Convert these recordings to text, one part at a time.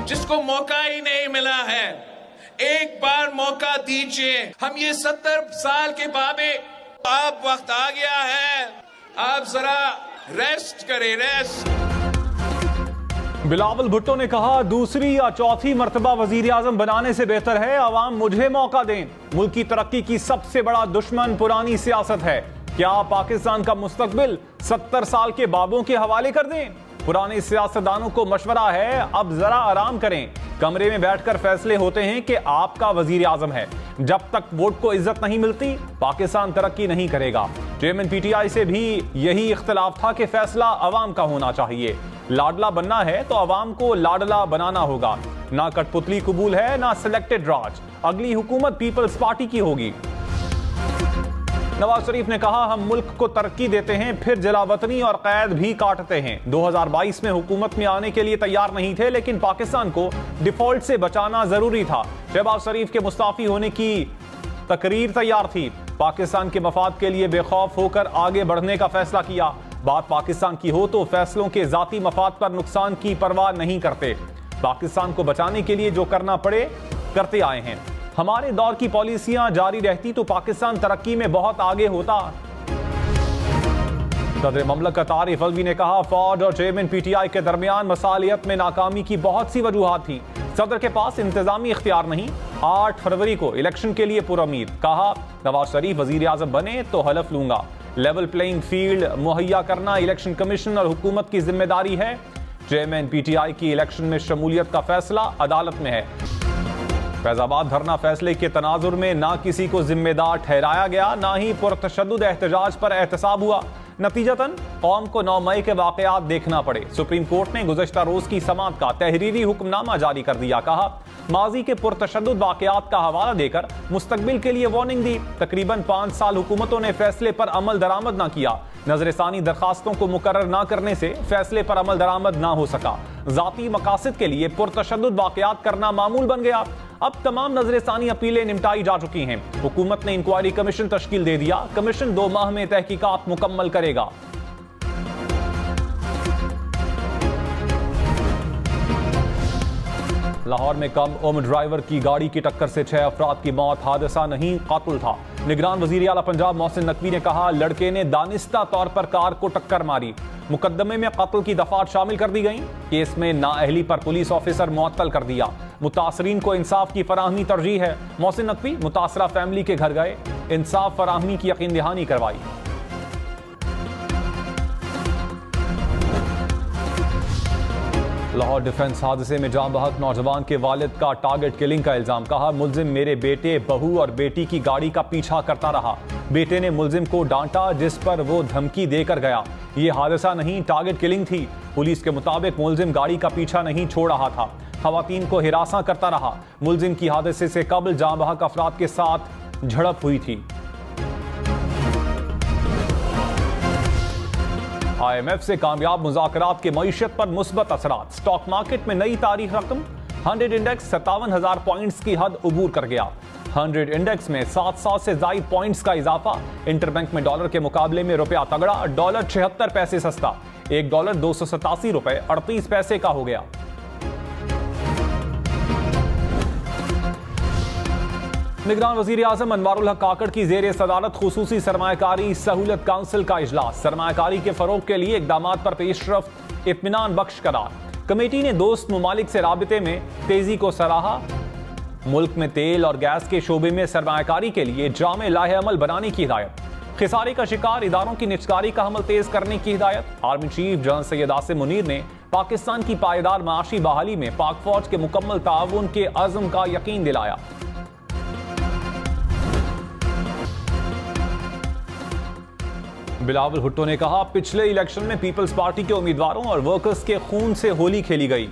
जिसको मौका ही नहीं मिला है, एक बार मौका दीजिए। हम ये 70 साल के बाबे, अब वक्त आ गया है, आप जरा रेस्ट करें, रेस्ट। बिलावल भुट्टो ने कहा, दूसरी या चौथी मर्तबा वजीर आजम बनाने से बेहतर है अवाम मुझे मौका दें। मुल्क की तरक्की की सबसे बड़ा दुश्मन पुरानी सियासत है। क्या पाकिस्तान का मुस्तकबिल 70 साल के बाबों के हवाले कर दें? पुराने सियासतदानों को मशवरा है, अब जरा आराम करें। कमरे में बैठकर फैसले होते हैं कि आपका वजीर आजम है। जब तक वोट को इज्जत नहीं मिलती, पाकिस्तान तरक्की नहीं करेगा। चेयरमैन पीटीआई से भी यही इख्तिलाफ था कि फैसला अवाम का होना चाहिए। लाडला बनना है तो अवाम को लाडला बनाना होगा। ना कठपुतली कबूल है, ना सिलेक्टेड राज। अगली हुकूमत पीपल्स पार्टी की होगी। नवाज शरीफ ने कहा, हम मुल्क को तरक्की देते हैं, फिर जलावतनी और कैद भी काटते हैं। 2022 में हुकूमत में आने के लिए तैयार नहीं थे, लेकिन पाकिस्तान को डिफॉल्ट से बचाना जरूरी था। शहबाज शरीफ के मुस्ताफी होने की तकरीर तैयार थी। पाकिस्तान के मफाद के लिए बेखौफ होकर आगे बढ़ने का फैसला किया। बात पाकिस्तान की हो तो फैसलों के जाती मफाद पर नुकसान की परवाह नहीं करते। पाकिस्तान को बचाने के लिए जो करना पड़े करते आए हैं। हमारे दौर की पॉलिसियां जारी रहती तो पाकिस्तान तरक्की में बहुत आगे होता। सदर ममलकत आरिफ अलवी ने कहा, फौज और चेयरमैन पीटीआई के दरमियान मसालियत में नाकामी की बहुत सी वजूहात थी। सदर के पास इंतजामी इख्तियार नहीं। 8 फरवरी को इलेक्शन के लिए पुरुमीद। कहा, नवाज शरीफ वजीर आजम बने तो हलफ लूंगा। लेवल प्लेइंग फील्ड मुहैया करना इलेक्शन कमीशन और हुकूमत की जिम्मेदारी है। चेयरमैन पीटीआई की इलेक्शन में शमूलियत का फैसला अदालत में है। फैजाबाद धरना फैसले के तनाजुर में ना किसी को जिम्मेदार ठहराया गया, ना ही पुरतशद्दुद एहतजाज पर एहतसाब हुआ। नतीजतन कौम को 9 मई के वाकयात देखना पड़े। सुप्रीम कोर्ट ने गुज़श्ता रोज की समाअत का तहरीरी हुक्मनामा जारी कर दिया। कहा, माजी के पुरतशद्दुद वाकयात का हवाला देकर मुस्तकबिल के लिए वार्निंग दी। तकरीबन 5 साल हुकूमतों ने फैसले पर अमल दरामद न किया। नजरसानी दरखास्तों को मुकर्रर न करने से फैसले पर अमल दरामद न हो सका। जाती मकासद के लिए पुरतशद्दुद वाकयात करना मामूल बन गया। अब तमाम नजरसानी अपीलें निपटाई जा चुकी हैं। हुकूमत ने इंक्वायरी कमीशन तश्कील दे दिया। कमीशन 2 माह में तहकीकात मुकम्मल करेगा। लाहौर में कम उम्र ड्राइवर की गाड़ी की टक्कर से 6 अफराद की मौत। हादसा नहीं, कातल था। निगरान वजीर आला पंजाब मोहसिन नकवी ने कहा, लड़के ने दानिस्ता तौर पर कार को टक्कर मारी। मुकदमे में कत्ल की दफात शामिल कर दी गई। केस में नाअहली पर पुलिस ऑफिसर मुअत्तल कर दिया। मुतासरीन को इंसाफ की फराहमी तरजीह है। मोहसिन नकवी मुतासरा फैमिली के घर गए, इंसाफ फराहमी की यकीन दहानी करवाई। लाहौर डिफेंस हादसे में जान बहक नौजवान के वालिद का टारगेट किलिंग का इल्जाम। कहा, मुलजिम मेरे बेटे, बहू और बेटी की गाड़ी का पीछा करता रहा। बेटे ने मुलजिम को डांटा, जिस पर वो धमकी देकर गया। ये हादसा नहीं, टारगेट किलिंग थी। पुलिस के मुताबिक मुलजिम गाड़ी का पीछा नहीं छोड़ रहा था, खवातीन को हिरासा करता रहा। मुलजिम की हादसे से कबल जान बहक अफराद के साथ झड़प हुई थी। IMF से कामयाब मुज़ाकरात के मईशत पर मुस्बत असरात। स्टॉक मार्केट में नई तारीख रकम। 100 इंडेक्स 57,000 पॉइंट्स की हद अबूर कर गया। 100 इंडेक्स में 700 से ज़ायद पॉइंट्स का इजाफा। इंटरबैंक में डॉलर के मुकाबले में रुपया तगड़ा। डॉलर 76 पैसे सस्ता। $1 287 रुपए 38 पैसे का हो गया। निगरान वजीर आजम अनवारुल हक काकड़ की जेर सदारत खुसूसी सरमायाकारी सहूलत काउंसिल का इजलास। सरमायाकारी के फरोग के लिए इकदामात पर पेशरफ्त इत्मीनान बख्श करार। कमेटी ने दोस्त ममालिक से राबिते में तेजी को सराहा। मुल्क में तेल और गैस के शोबे में सरमायाकारी के लिए जामे लाहे अमल बनाने की हिदायत। खिसारे का शिकार इदारों की निजकारी का अमल तेज करने की हिदायत। Army chief general Syed Asim Munir ने पाकिस्तान की पायदार माशी बहाली में पाक फौज के मुकम्मल ताउन के अज़्म का यकीन दिलाया। बिलावल भुट्टो ने कहा, पिछले इलेक्शन में पीपल्स पार्टी के उम्मीदवारों और वर्कर्स के खून से होली खेली गई।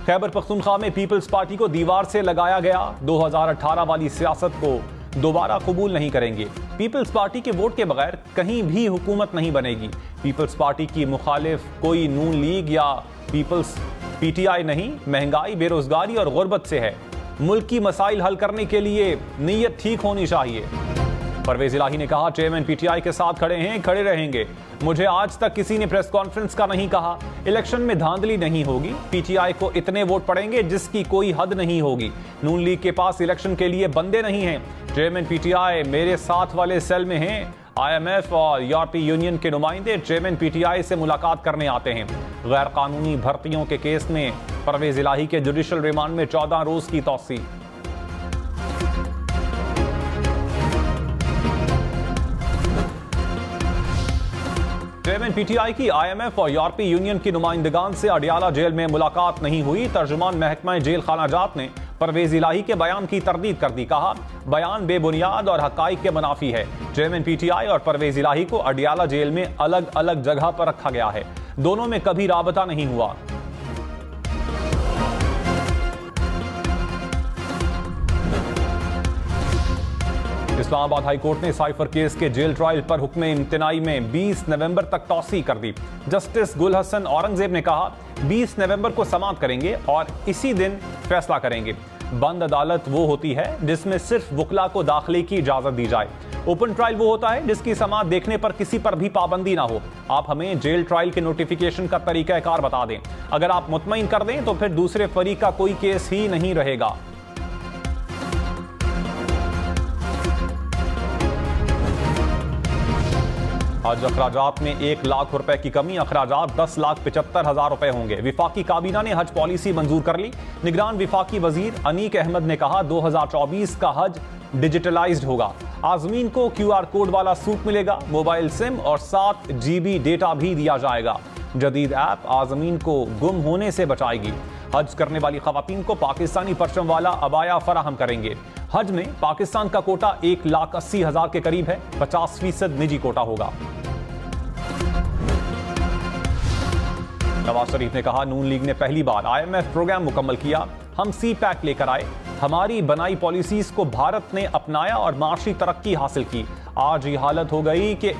खैबर पख्तूनख्वा में पीपल्स पार्टी को दीवार से लगाया गया। 2018 वाली सियासत को दोबारा कबूल नहीं करेंगे। पीपल्स पार्टी के वोट के बगैर कहीं भी हुकूमत नहीं बनेगी। पीपल्स पार्टी की मुखालिफ कोई नून लीग या पीपल्स PTI नहीं, महंगाई, बेरोजगारी और गुर्बत से है। मुल्क की मसाइल हल करने के लिए नीयत ठीक होनी चाहिए। परवेज इलाही ने कहा, चेयरमैन PTI के साथ खड़े हैं, खड़े रहेंगे। मुझे आज तक किसी ने प्रेस कॉन्फ्रेंस का नहीं कहा। इलेक्शन में धांधली नहीं होगी, पीटीआई को इतने वोट पड़ेंगे जिसकी कोई हद नहीं होगी। नून लीग के पास इलेक्शन के लिए बंदे नहीं हैं। चेयरमैन पीटीआई मेरे साथ वाले सेल में हैं। IMF और यूरोपीय यूनियन के नुमाइंदे चेयरमैन पीटीआई से मुलाकात करने आते हैं। गैर कानूनी भर्तियों के केस में परवेज इलाही के जुडिशल रिमांड में 14 रोज की तौसीह। चेयरमैन पीटीआई की IMF और यूरोपीय यूनियन की नुमाइंदगान से अडियाला जेल में मुलाकात नहीं हुई। तर्जुमान महकमा जेल खाना जात ने परवेज इलाही के बयान की तरदीद कर दी। कहा, बयान बेबुनियाद और हकाइक के मुनाफी है। चेयरमैन पीटीआई और परवेज इलाही को अडियाला जेल में अलग अलग जगह पर रखा गया है। दोनों में कभी राबता नहीं हुआ। इस्लामाबाद हाईकोर्ट ने साइफर केस के जेल ट्रायल पर हुक्म इम्तिनाई में 20 नवंबर तक तौसीह कर दी। जस्टिस गुल हसन औरंगजेब ने कहा, 20 नवंबर को समाअत करेंगे और इसी दिन फैसला करेंगे। बंद अदालत वो होती है जिसमें सिर्फ वकला को दाखिले की इजाजत दी जाए। ओपन ट्रायल वो होता है जिसकी समाअत देखने पर किसी पर भी पाबंदी ना हो। आप हमें जेल ट्रायल के नोटिफिकेशन का तरीकाकार बता दें। अगर आप मुतमईन कर दें तो फिर दूसरे फरीक का कोई केस ही नहीं रहेगा। आज अखराजात में 1 लाख रुपए की कमी, अखराजात 10,75,000 रुपए होंगे। विफाकी काबीना ने हज पॉलिसी मंजूर कर ली। निगरान विफाकी वजीर अनीक अहमद ने कहा, 2024 का हज डिजिटलाइज्ड होगा। आजमीन को QR कोड वाला सूट मिलेगा। मोबाइल सिम और 7 GB डेटा भी दिया जाएगा। जदीद ऐप आजमीन को गुम होने से बचाएगी। हज करने वाली खवातीन को पाकिस्तानी परचम वाला अबाया फराहम करेंगे। हज में पाकिस्तान का कोटा 1,80,000 के करीब है। 50% निजी कोटा होगा। नवाज शरीफ ने कहा, नून लीग ने पहली बार IMF प्रोग्राम मुकम्मल किया। हम CPAC लेकर आए। हमारी बनाई पॉलिसीज को भारत ने अपनाया और माशी तरक्की हासिल की। आज ये हालत हो गई कि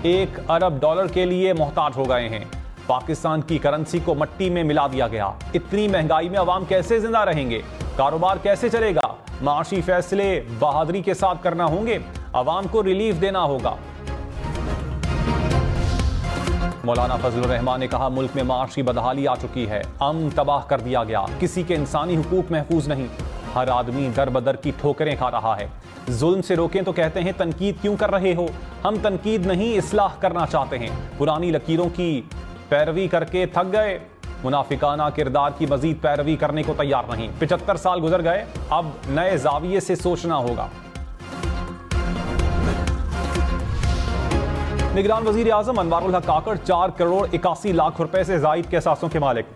एक अरब डॉलर के लिए मोहताज हो गए हैं। पाकिस्तान की करेंसी को मट्टी में मिला दिया गया। इतनी महंगाई में अवाम कैसे जिंदा रहेंगे? कारोबार कैसे चलेगा? माशी फैसले बहादुरी के साथ करना होंगे। अवाम को रिलीफ देना होगा। मौलाना फजलुर रहमान ने कहा, मुल्क में माशी बदहाली आ चुकी है। अमन तबाह कर दिया गया। किसी के इंसानी हुकूक महफूज नहीं। हर आदमी दर बदर की ठोकरें खा रहा है। जुल्म से रोकें तो कहते हैं तनकीद क्यों कर रहे हो? हम तनकीद नहीं, इस्लाह करना चाहते हैं। पुरानी लकीरों की पैरवी करके थक गए। मुनाफिकाना किरदार की मजीद पैरवी करने को तैयार नहीं। 75 साल गुजर गए, अब नए जाविये से सोचना होगा। निगरान वजीर आजम अनवारुल हक काकड़ 4 करोड़ 81 लाख रुपए से जायद के असासों के मालिक।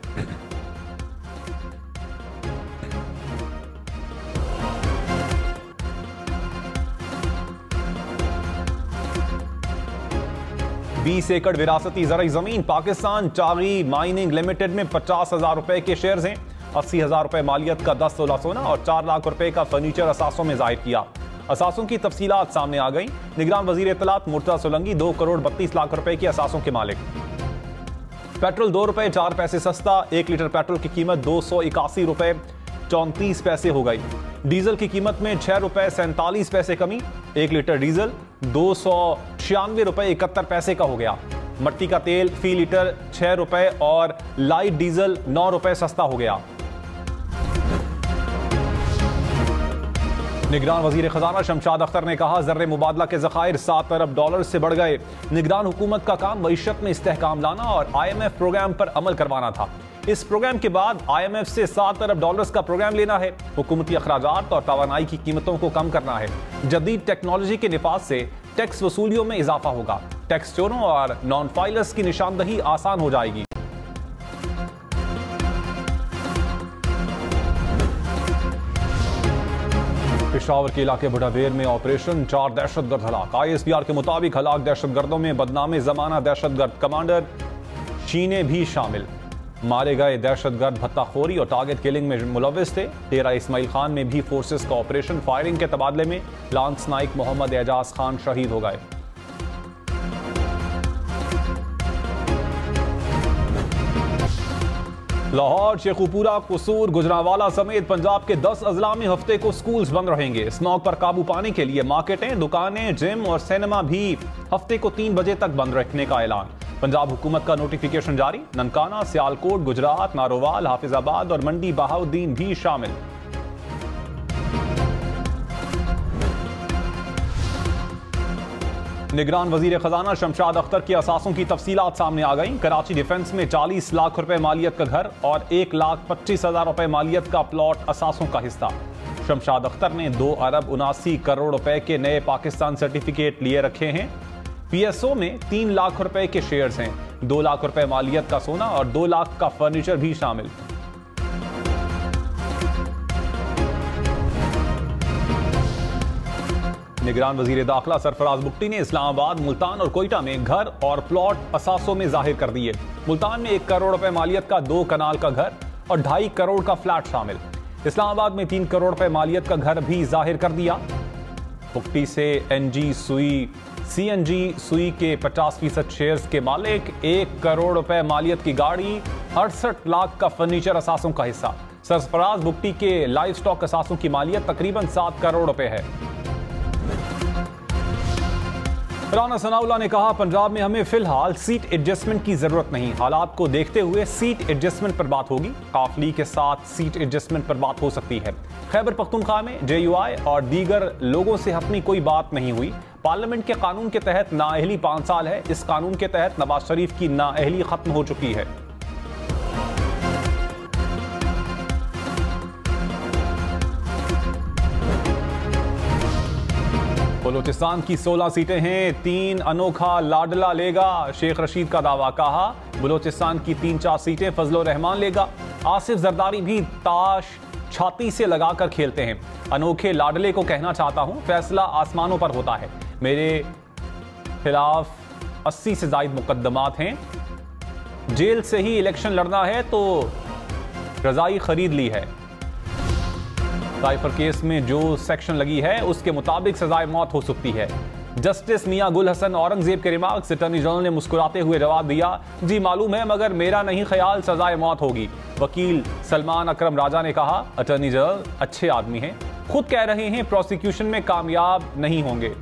बीस एकड़ विरासती ज़राई जमीन पाकिस्तान चागी माइनिंग लिमिटेड में 50,000 रुपए के शेयर्स हैं। 80,000 रुपए मालियत का 10 तोला सोना और 4 लाख रुपए का फर्नीचर असासों में जाहिर किया। असासों की तफसीलात सामने आ गई। निगरान वजीर इत्तलात मुर्तज़ा सोलंकी 2 करोड़ 32 लाख रुपए के असासों के मालिक। पेट्रोल 2 रुपए 4 पैसे सस्ता। 1 लीटर पेट्रोल की कीमत 281 रुपए 34 पैसे हो गई। डीजल की कीमत में 6 रुपए 47 पैसे कमी। 1 लीटर डीजल 296 रुपए 71 पैसे का हो गया। मट्टी का तेल फी लीटर 6 रुपए और लाइट डीजल 9 रुपए सस्ता हो गया। निगरान वजीर खजाना शमशाद अख्तर ने कहा, ज़र्रे मुबादला के ज़खायर 7 अरब डॉलर से बढ़ गए। निगरान हुकूमत का काम मईशत में इस्तेहकाम लाना और IMF प्रोग्राम पर अमल करवाना था। इस प्रोग्राम के बाद IMF से 7 अरब डॉलर्स का प्रोग्राम लेना है। हुकूमती अखराजात और तवानाई की कीमतों को कम करना है। जदीद टेक्नोलॉजी के निफाज से टैक्स वसूलियों में इजाफा होगा। टैक्स चोरों और नॉन फाइलर्स की निशानदही आसान हो जाएगी। पेशावर के इलाके बुढ़ाबेर में ऑपरेशन 4 दहशतगर्द हलाक। ISPR के मुताबिक हलाक दहशतगर्दों में बदनामे जमाना दहशतगर्द कमांडर शीने भी शामिल। मारे गए दहशतगर्द भत्ताखोरी और टारगेट किलिंग में मुलविस थे। डेरा इस्माइल खान में भी फोर्सेस का ऑपरेशन फायरिंग के तबादले में लांस नाइक मोहम्मद एजाज खान शहीद हो गए। लाहौर, शेखुपुरा, कसूर, गुजरांवाला समेत पंजाब के 10 अजला में हफ्ते को स्कूल्स बंद रहेंगे। स्मॉग पर काबू पाने के लिए मार्केटें, दुकानें, जिम और सिनेमा भी हफ्ते को 3 बजे तक बंद रखने का ऐलान। पंजाब हुकूमत का नोटिफिकेशन जारी। ननकाना, सियालकोट, गुजरात, नारोवाल, हाफिजाबाद और मंडी बहाउद्दीन भी शामिल। निगरान वजीर खजाना शमशाद अख्तर की असासों की तफसीलात सामने आ गई। कराची डिफेंस में 40 लाख रुपए मालियत का घर और 1,25,000 रुपए मालियत का प्लॉट असासों का हिस्सा। शमशाद अख्तर ने 2 अरब 79 करोड़ रुपए के नए पाकिस्तान सर्टिफिकेट लिए रखे हैं। पीएसओ में 3 लाख रुपए के शेयर्स हैं। 2 लाख रुपए मालियत का सोना और 2 लाख का फर्नीचर भी शामिल। निगरान वजीर दाखिला सरफराज बुख्ती ने इस्लामाबाद, मुल्तान और कोयटा में घर और प्लॉट असासों में जाहिर कर दिए। मुल्तान में 1 करोड़ रुपए मालियत का 2 कनाल का घर और 2.5 करोड़ का फ्लैट शामिल। इस्लामाबाद में 3 करोड़ रुपए मालियत का घर भी जाहिर कर दिया। बुख्ती से एनजी सुई, सीएनजी सुई के 50% शेयर्स के मालिक, 1 करोड़ रुपए मालियत की गाड़ी, 68 लाख का फर्नीचर असासों का हिस्सा। सरफराज बुख्ती के लाइव स्टॉक असासों की मालियत तकरीबन 7 करोड़ रुपए है। राना सनाउल्लाह ने कहा, पंजाब में हमें फिलहाल सीट एडजस्टमेंट की जरूरत नहीं। हालात को देखते हुए सीट एडजस्टमेंट पर बात होगी। काफली के साथ सीट एडजस्टमेंट पर बात हो सकती है। खैबर पख्तूनख्वा में जेयूआई और दीगर लोगों से अपनी कोई बात नहीं हुई। पार्लियामेंट के कानून के तहत नाअहली 5 साल है। इस कानून के तहत नवाज शरीफ की नाअहली खत्म हो चुकी है। बलूचिस्तान की 16 सीटें हैं, 3 अनोखा लाडला लेगा। शेख रशीद का दावा। कहा, बलूचिस्तान की 3-4 सीटें फजल रहमान लेगा। आसिफ जरदारी भी ताश छाती से लगाकर खेलते हैं। अनोखे लाडले को कहना चाहता हूं, फैसला आसमानों पर होता है। मेरे खिलाफ 80 से ज्यादा मुकदमात हैं। जेल से ही इलेक्शन लड़ना है तो रजाई खरीद ली है। साइफर केस में जो सेक्शन लगी है उसके मुताबिक सजाए मौत हो सकती है। जस्टिस मियां गुल हसन औरंगजेब के रिमार्क्स। अटॉर्नी जनरल ने मुस्कुराते हुए जवाब दिया, जी मालूम है, मगर मेरा नहीं ख्याल सजाए मौत होगी। वकील सलमान अकरम राजा ने कहा, अटॉर्नी जनरल अच्छे आदमी हैं, खुद कह रहे हैं प्रोसिक्यूशन में कामयाब नहीं होंगे।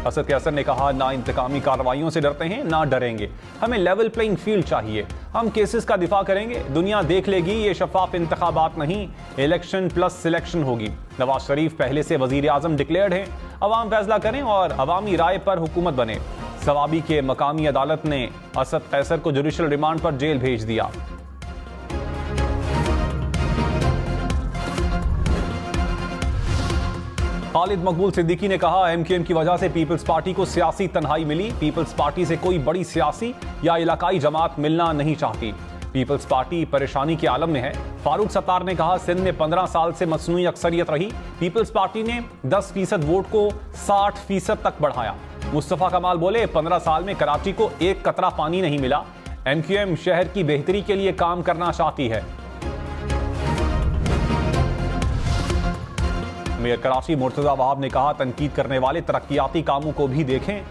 असद के असर ने कहा, ना इंतकामी कार्रवाइयों से डरते हैं ना डरेंगे। हमें लेवल प्लेइंग फील्ड चाहिए। हम केसेस का दिफा करेंगे। दुनिया देख लेगी ये शफाफ इंतखाबात नहीं, इलेक्शन प्लस सिलेक्शन होगी। नवाज शरीफ पहले से वजीर आजम डिक्लेयर्ड हैं। अवाम फैसला करें और अवामी राय पर हुकूमत बने। सवाबी के मकामी अदालत ने असद कैसर को जुडिशल रिमांड पर जेल भेज दिया। खालिद मकबूल सिद्दीकी ने कहा, एमक्यूएम की वजह से पीपल्स पार्टी को सियासी तन्हाई मिली। पीपल्स पार्टी से कोई बड़ी सियासी या इलाकाई जमात मिलना नहीं चाहती। पीपल्स पार्टी परेशानी के आलम में है। फारूक सत्तार ने कहा, सिंध में 15 साल से मसनूई अक्सरियत रही। पीपल्स पार्टी ने 10% वोट को 60% तक बढ़ाया। मुस्तफा कमाल बोले, 15 साल में कराची को 1 कतरा पानी नहीं मिला। एमक्यूएम शहर की बेहतरी के लिए काम करना चाहती है। मेयर कराची मुर्तजा वहाब ने कहा, तनकीद करने वाले तरक्याती कामों को भी देखें।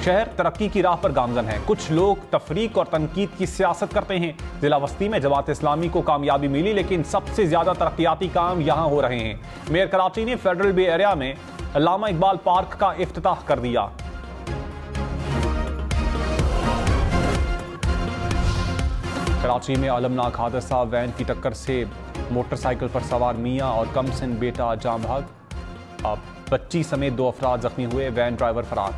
शहर तरक्की की राह पर गामजन है। कुछ लोग तफरीक और तनकीद की सियासत करते हैं। जिला वस्ती में जमात इस्लामी को कामयाबी मिली, लेकिन सबसे ज्यादा तरक्याती काम यहां हो रहे हैं। मेयर कराची ने फेडरल बे एरिया में अल्लामा इकबाल पार्क का इफ्तिताह कर दिया। कराची में अलमनाक हादसा, वैन की टक्कर से मोटरसाइकिल पर सवार मियां और कमसिन बेटा जाम भाग। अब बच्ची समेत 2 अफराद जख्मी हुए। वैन ड्राइवर फरार।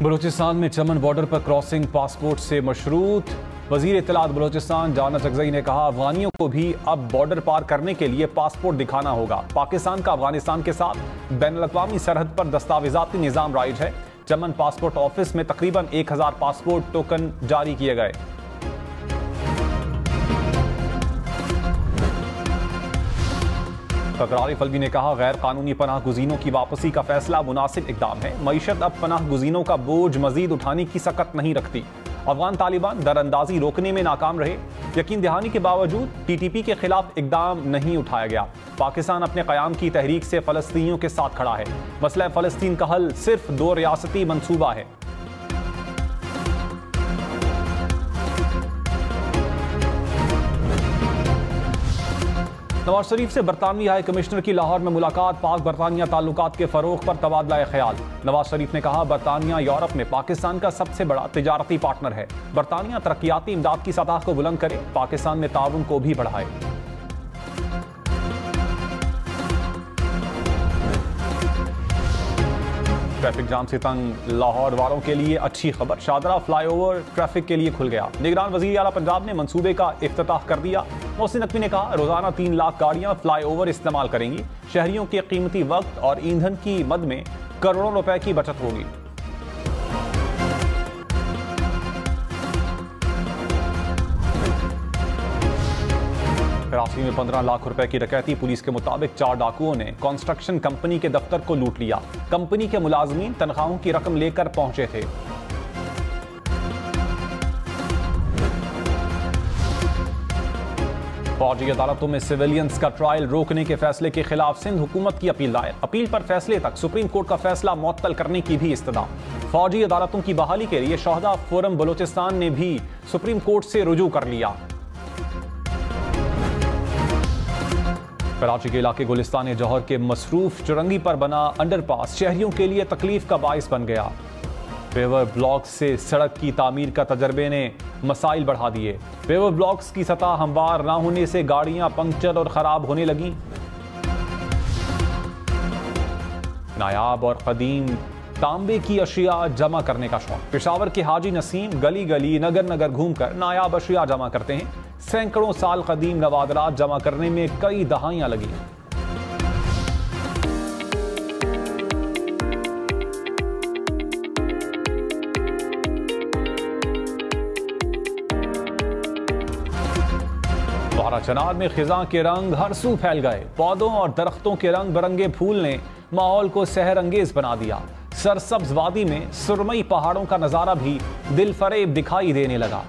बलूचिस्तान में चमन बॉर्डर पर क्रॉसिंग पासपोर्ट से मशरूत। वजीर इत्तलात बलूचिस्तान जाना चकजई ने कहा, अफगानियों को भी अब बॉर्डर पार करने के लिए पासपोर्ट दिखाना होगा। पाकिस्तान का अफगानिस्तान के साथ बैनुल-अक़वामी सरहद पर दस्तावेजाती निज़ाम राइज है। चमन पासपोर्ट ऑफिस में तकरीबन 1000 पासपोर्ट टोकन जारी किए गए। सरदार फल्वी ने कहा, गैर कानूनी पनाह गुज़ीनों की वापसी का फैसला मुनासिब इक़दाम है। मईशत अब पनाह गुज़ीनों का बोझ मजीद उठाने की सकत नहीं रखती। अफगान तालिबान दरअंदाजी रोकने में नाकाम रहे। यकीन दहानी के बावजूद टीटीपी के खिलाफ इकदाम नहीं उठाया गया। पाकिस्तान अपने क़याम की तहरीक से फ़लस्तीनियों के साथ खड़ा है। मसला फ़लस्तीन का हल सिर्फ 2 रियासती मंसूबा है। नवाज शरीफ से बरतानवी हाई कमिश्नर की लाहौर में मुलाकात, पाक बरतानिया ताल्लुकात के फरोग पर तबादला ख्याल। नवाज शरीफ ने कहा, बरतानिया यूरोप में पाकिस्तान का सबसे बड़ा तिजारती पार्टनर है। बरतानिया तरक्याती इमदाद की सतह को बुलंद करे, पाकिस्तान में ताउन को भी बढ़ाए। ट्रैफिक जाम से तंग लाहौर वालों के लिए अच्छी खबर, शादरा फ्लाईओवर ट्रैफिक के लिए खुल गया। निगरान वज़ीर आला पंजाब ने मंसूबे का इफ्तिताह कर दिया। मोहसिन नकवी ने कहा, रोजाना 3 लाख गाड़ियां फ्लाईओवर इस्तेमाल करेंगी। शहरियों के कीमती वक्त और ईंधन की मद में करोड़ों रुपए की बचत होगी। कराची में 15 लाख रुपए की डकैती, पुलिस के मुताबिक 4 डाकुओं ने कंस्ट्रक्शन कंपनी के दफ्तर को लूट लिया। कंपनी के मुलाजमीन तनख्वाहों की रकम लेकर पहुंचे थे। फौजी अदालतों में सिविलियंस का ट्रायल रोकने के फैसले के खिलाफ सिंध हुकूमत की अपील दायर। अपील पर फैसले तक सुप्रीम कोर्ट का फैसला मुअत्तल करने की भी इस्तदा। फौजी अदालतों की बहाली के लिए शोहदा फोरम बलोचिस्तान ने भी सुप्रीम कोर्ट से रुजू कर लिया। कराची के इलाके गुलिस्तान जौहर के मसरूफ चुरंगी पर बना अंडरपास शहरियों के लिए तकलीफ का बाइस बन गया। पेवर ब्लॉक्स से सड़क की तामीर का तजर्बे ने मसाइल बढ़ा दिए। पेवर ब्लॉक्स की सतह हमवार ना होने से गाड़ियां पंक्चर और खराब होने लगी। नायाब और कदीम तांबे की अशिया जमा करने का शौक। पेशावर के हाजी नसीम गली गली नगर नगर घूमकर नायाब अशिया जमा करते हैं। सैकड़ों साल कदीम नवादरात जमा करने में कई दहाइयां लगी। चनार में खिजा के रंग हर सू फैल गए। पौधों और दरख्तों के रंग बिरंगे फूल ने माहौल को सहर अंगेज बना दिया। सरसब्ज वादी में सुरमई पहाड़ों का नजारा भी दिल फरेब दिखाई देने लगा।